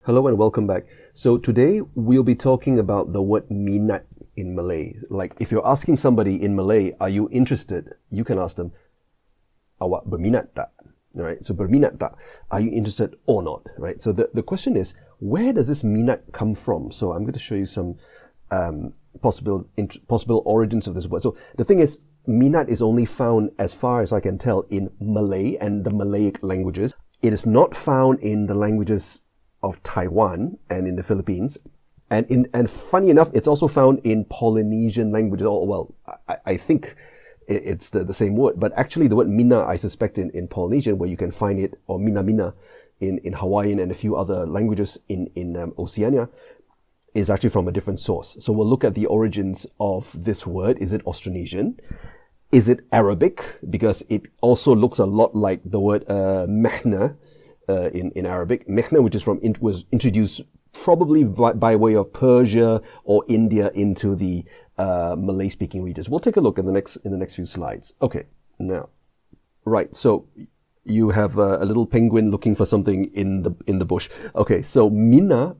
Hello and welcome back. So today we'll be talking about the word minat in Malay. Like if you're asking somebody in Malay, are you interested? You can ask them, awak berminat tak? Right? So berminat tak? Are you interested or not? Right? So the question is, where does this minat come from? So I'm going to show you some possible origins of this word. So the thing is, minat is only found, as far as I can tell, in Malay and the Malayic languages. It is not found in the languages of Taiwan and in the Philippines. And funny enough, it's also found in Polynesian languages. Oh, well, I think it's the same word. But actually the word mina, I suspect in Polynesian, where you can find it, or mina mina in Hawaiian and a few other languages in Oceania, is actually from a different source. So we'll look at the origins of this word. Is it Austronesian? Is it Arabic? Because it also looks a lot like the word mehna in Arabic. Mehna, which was introduced probably by way of Persia or India into the Malay-speaking regions. We'll take a look in the next few slides. Okay, now, right. So you have a little penguin looking for something in the bush. Okay, so mina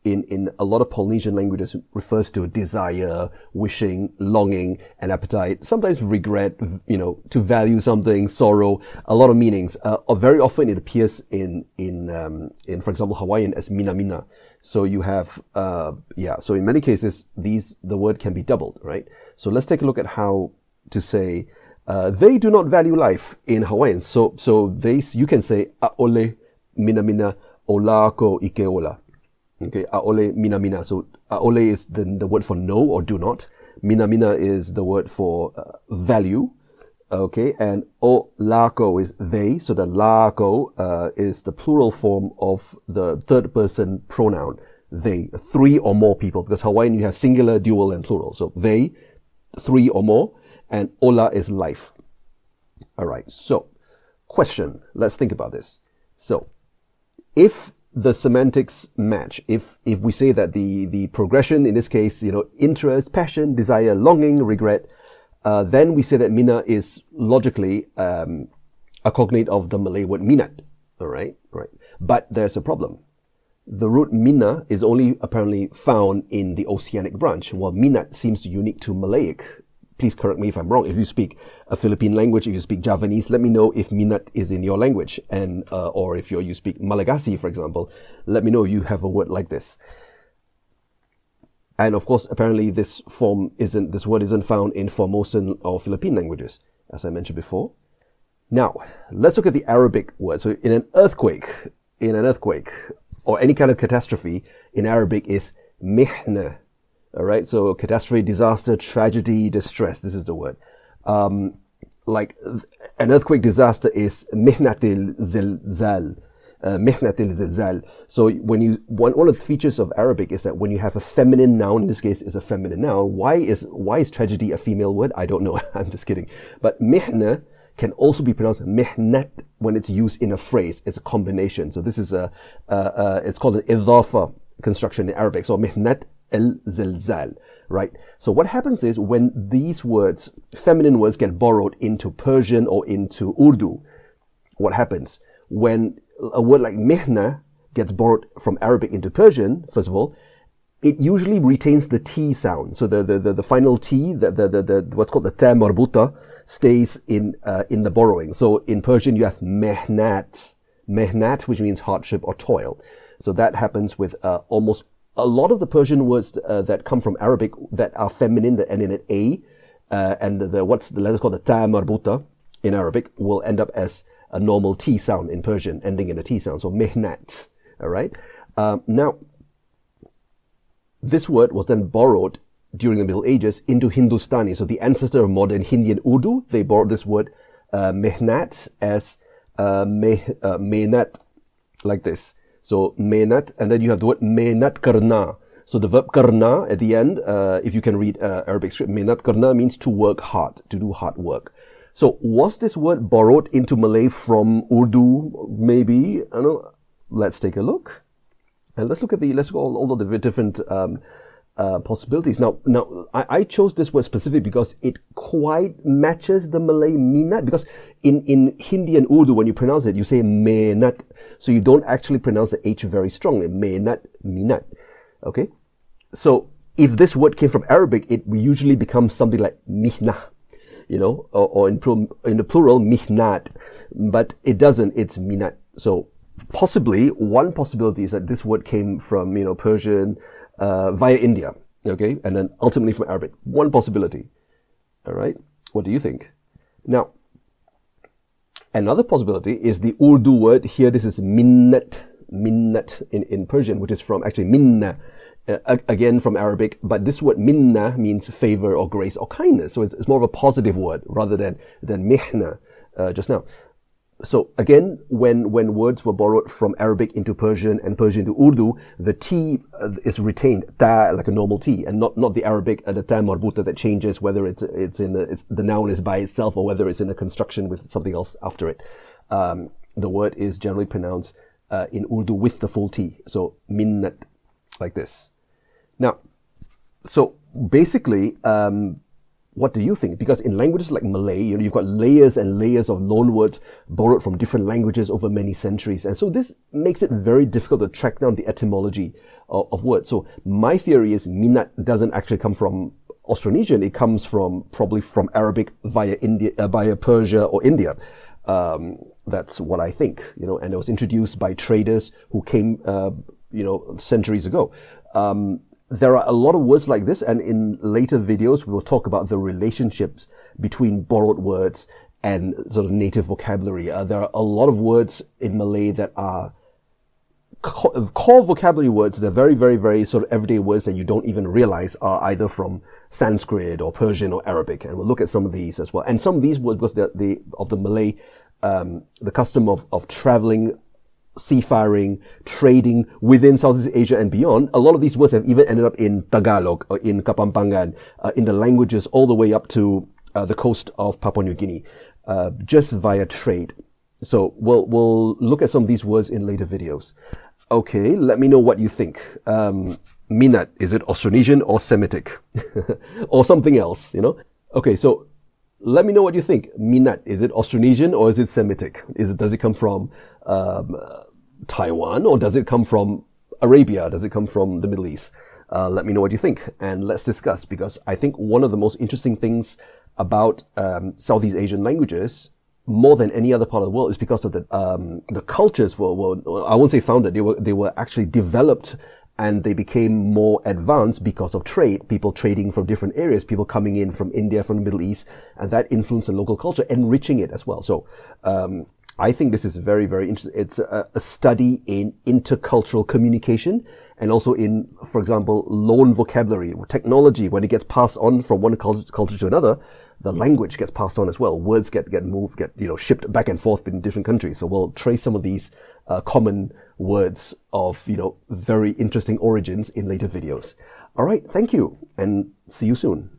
in a lot of Polynesian languages refers to desire, wishing, longing, and appetite. Sometimes regret, to value something, sorrow, a lot of meanings. Or very often it appears in for example, Hawaiian as mina mina. So you have, so in many cases, the word can be doubled, right? So let's take a look at how to say, they do not value life in Hawaiian. So you can say, aole mina mina ola ko ike ola. Okay, aole mina mina. So aole is the word for no or do not. Mina mina is the word for value. Okay, and o lako is they. So the lako is the plural form of the third person pronoun. They, three or more people, because Hawaiian you have singular, dual, and plural. So they, three or more, and ola is life. All right. So, question. Let's think about this. So, if the semantics match, if we say that the progression in this case, interest, passion, desire, longing, regret, then we say that mina is logically a cognate of the Malay word minat. All right, right. But there's a problem. The root mina is only apparently found in the Oceanic branch, while minat seems unique to Malayic. Please correct me if I'm wrong. If you speak a Philippine language, if you speak Javanese, let me know if minat is in your language, and or if you speak Malagasy, for example, let me know if you have a word like this. And of course, apparently this word isn't found in Formosan or Philippine languages, as I mentioned before. Now, let's look at the Arabic word. So in an earthquake, or any kind of catastrophe, in Arabic is mihna. All right, so catastrophe, disaster, tragedy, distress. This is the word. Like an earthquake disaster is mihnatil zilzal. Mihnatil zilzal. So one of the features of Arabic is that when you have a feminine noun, in this case is a feminine noun. Why is tragedy a female word? I don't know. I'm just kidding. But mihna can also be pronounced mihnat when it's used in a phrase. It's a combination. So this is it's called an idhafa construction in Arabic. So mihnat el-zilzal, right? So what happens is when these words, feminine words, get borrowed into Persian or into Urdu, what happens? When a word like mihna gets borrowed from Arabic into Persian, first of all, it usually retains the T sound. So the final T, the what's called the ta marbuta, stays in the borrowing. So in Persian you have mehnat, which means hardship or toil. So that happens with almost a lot of the Persian words that come from Arabic that are feminine, that end in an A, and the letters called the ta marbuta in Arabic will end up as a normal T sound in Persian, ending in a T sound. So mihnat. All right. Now, this word was then borrowed during the Middle Ages into Hindustani. So the ancestor of modern Hindi and Urdu, they borrowed this word mihnat as mehnat, like this. So menat, and then you have the word menat karna. So the verb karna at the end, if you can read Arabic script, menat karna means to work hard, to do hard work. So was this word borrowed into Malay from Urdu? Maybe. I don't know. Let's take a look. And let's go all of the different possibilities. Now, I chose this word specific because it quite matches the Malay minat, because in Hindi and Urdu, when you pronounce it, you say menat. So you don't actually pronounce the H very strongly. Menat, minat. Okay? So if this word came from Arabic, it usually becomes something like mihnah, or in the plural, mihnat. But it doesn't, it's minat. So possibly, one possibility is that this word came from, Persian, via India, okay? And then ultimately from Arabic. One possibility. All right? What do you think? Now, another possibility is the Urdu word. Here, this is minnat in Persian, which is from actually minna, again from Arabic. But this word minna means favor or grace or kindness. So it's more of a positive word rather than mihna just now. So again, when words were borrowed from Arabic into Persian and Persian to Urdu, the T is retained, ta, like a normal T, and not the Arabic, the ta marbuta that changes whether the noun is by itself or whether it's in a construction with something else after it. The word is generally pronounced in Urdu with the full T. So minnat, like this. Now, so basically, what do you think? Because in languages like Malay, you've got layers and layers of loanwords borrowed from different languages over many centuries. And so this makes it very difficult to track down the etymology of words. So my theory is minat doesn't actually come from Austronesian. It comes probably from Arabic via Persia or India. That's what I think, and it was introduced by traders who came, centuries ago. There are a lot of words like this, and in later videos, we'll talk about the relationships between borrowed words and sort of native vocabulary. There are a lot of words in Malay that are core vocabulary words. They're very, very, very sort of everyday words that you don't even realize are either from Sanskrit or Persian or Arabic. And we'll look at some of these as well. And some of these words, because of the Malay, the custom of traveling, seafaring, trading within Southeast Asia and beyond. A lot of these words have even ended up in Tagalog or in Kapampangan, in the languages all the way up to the coast of Papua New Guinea, just via trade. So we'll look at some of these words in later videos. Okay, let me know what you think. Minat, is it Austronesian or Semitic? Or something else, Okay, so let me know what you think. Minat, is it Austronesian or is it Semitic? Does it come from Taiwan, or does it come from Arabia? Does it come from the Middle East? Let me know what you think, and let's discuss, because I think one of the most interesting things about Southeast Asian languages, more than any other part of the world, is because of the cultures were I won't say founded, they were actually developed, and they became more advanced because of trade, people trading from different areas, people coming in from India, from the Middle East, and that influenced the local culture, enriching it as well. So I think this is very, very interesting. It's a study in intercultural communication, and also in, for example, loan vocabulary, technology. When it gets passed on from one culture to another, the language gets passed on as well. Words get moved, shipped back and forth between different countries. So we'll trace some of these common words of, very interesting origins in later videos. All right, thank you, and see you soon.